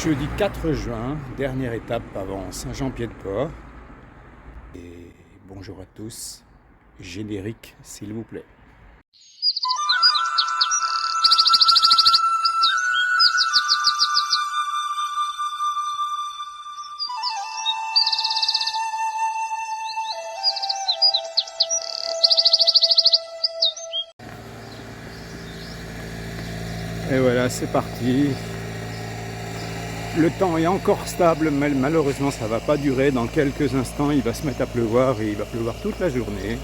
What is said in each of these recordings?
Jeudi 4 juin, dernière étape avant Saint-Jean-Pied-de-Port. Et bonjour à tous, générique s'il vous plaît. Et voilà, c'est parti. Le temps est encore stable, mais malheureusement ça ne va pas durer. Dans quelques instants, il va se mettre à pleuvoir et il va pleuvoir toute la journée.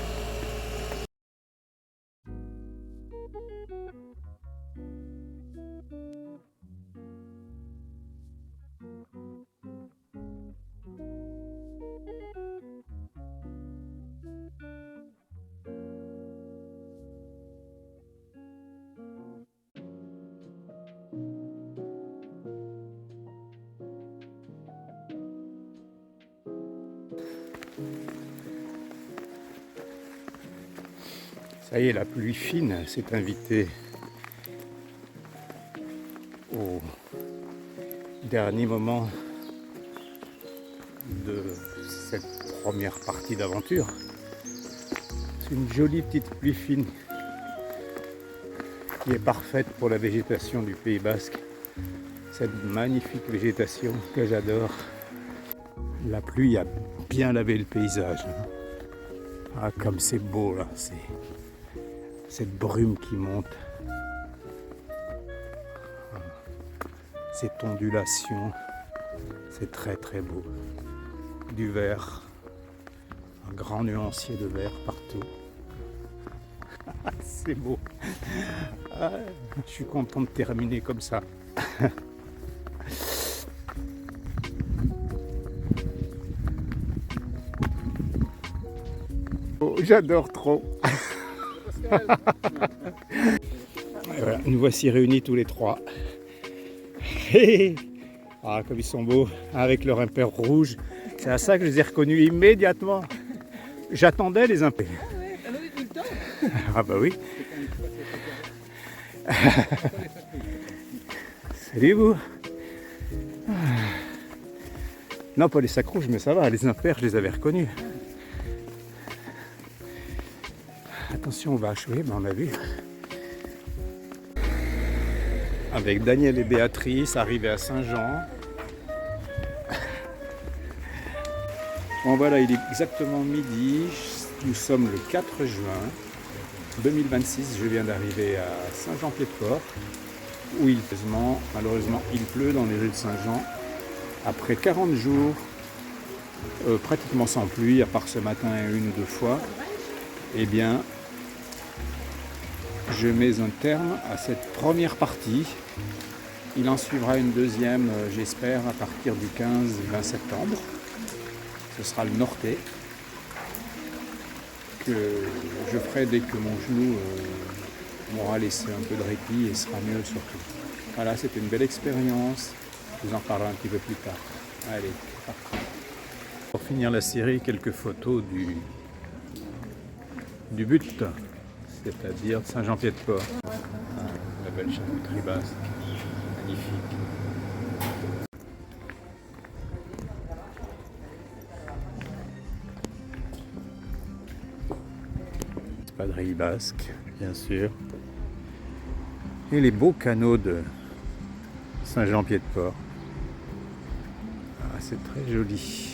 Ça y est, la pluie fine s'est invitée au dernier moment de cette première partie d'aventure. C'est une jolie petite pluie fine qui est parfaite pour la végétation du Pays Basque. Cette magnifique végétation que j'adore. La pluie a bien lavé le paysage. Ah, comme c'est beau là, c'est cette brume qui monte. Cette ondulation, c'est très très beau. Du vert, un grand nuancier de vert partout. C'est beau. Ah, je suis content de terminer comme ça. Oh, j'adore trop. Voilà, nous voici réunis tous les trois. Ah, comme ils sont beaux, avec leur impair rouge. C'est à ça que je les ai reconnus immédiatement. J'attendais les impairs. Ah bah oui. Salut vous. Non, pas les sacs rouges, mais ça va, les impairs, je les avais reconnus. Attention, on va achever, mais on a vu. Avec Daniel et Béatrice, arrivés à Saint-Jean. Bon voilà, il est exactement midi. Nous sommes le 4 juin 2026. Je viens d'arriver à Saint-Jean-Pied-de-Port, où malheureusement, il pleut dans les rues de Saint-Jean. Après 40 jours, pratiquement sans pluie, à part ce matin une ou deux fois, eh bien, je mets un terme à cette première partie. Il en suivra une deuxième, j'espère, à partir du 15-20 septembre. Ce sera le Nortais, que je ferai dès que mon genou m'aura laissé un peu de répit et sera mieux surtout. Voilà, c'était une belle expérience. Je vous en parlerai un petit peu plus tard. Allez, parti. Pour finir la série, quelques photos du but, c'est-à-dire Saint-Jean-Pied-de-Port. Ah, la belle charcuterie basque, magnifique. Espadrilles basques, bien sûr. Et les beaux canaux de Saint-Jean-Pied-de-Port. Ah, c'est très joli.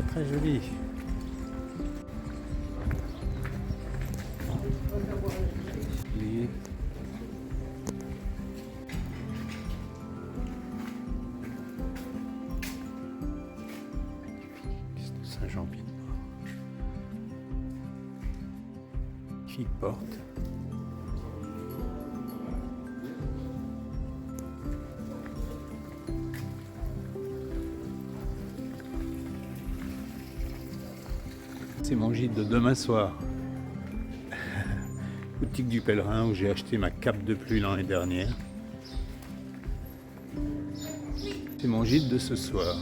Très joli. Saint-Jean-Pied-de-Port. Magnifique porte. C'est mon gîte de demain soir. Boutique du Pèlerin où j'ai acheté ma cape de pluie l'année dernière. C'est mon gîte de ce soir.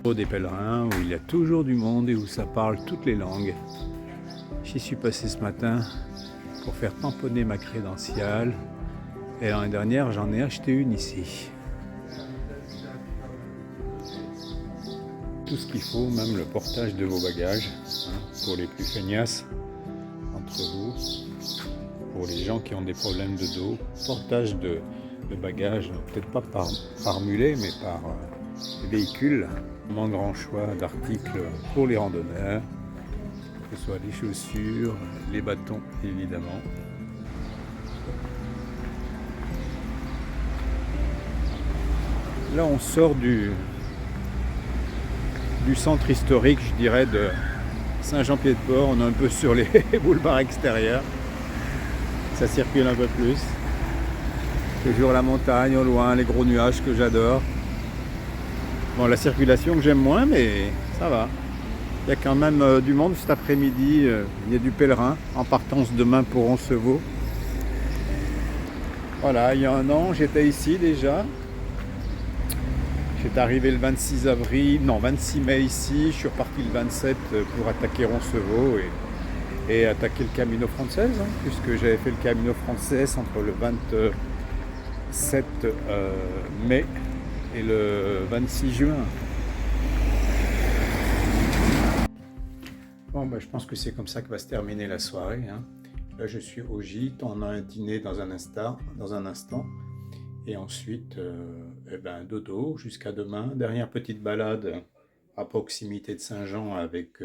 Des pèlerins où il y a toujours du monde et où ça parle toutes les langues. J'y suis passé ce matin pour faire tamponner ma crédentiale et l'année dernière j'en ai acheté une ici. Tout ce qu'il faut, même le portage de vos bagages, pour les plus feignasses entre vous, pour les gens qui ont des problèmes de dos, portage de bagages, peut-être pas par mulet mais par véhicule. Un grand choix d'articles pour les randonneurs, que ce soit les chaussures, les bâtons évidemment. Là on sort du centre historique, je dirais, de Saint-Jean-Pied-de-Port. On est un peu sur les boulevards extérieurs. Ça circule un peu plus. Toujours la montagne au loin, les gros nuages que j'adore. Bon, la circulation que j'aime moins, mais ça va. Il y a quand même du monde cet après-midi. Il y a du pèlerin en partance demain pour Roncevaux. Voilà, il y a un an, j'étais ici déjà. J'étais arrivé le 26 mai ici. Je suis reparti le 27 pour attaquer Roncevaux et attaquer le Camino Frances, puisque j'avais fait le Camino Frances entre le 27 mai et le 26 juin. Bon, je pense que c'est comme ça que va se terminer la soirée. Là, je suis au gîte, on a un dîner dans un instant. Et ensuite, dodo jusqu'à demain. Dernière petite balade à proximité de Saint-Jean avec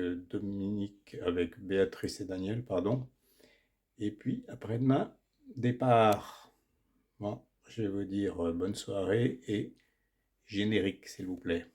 avec Béatrice et Daniel, pardon. Et puis, après-demain, départ. Bon, je vais vous dire bonne soirée et générique, s'il vous plaît.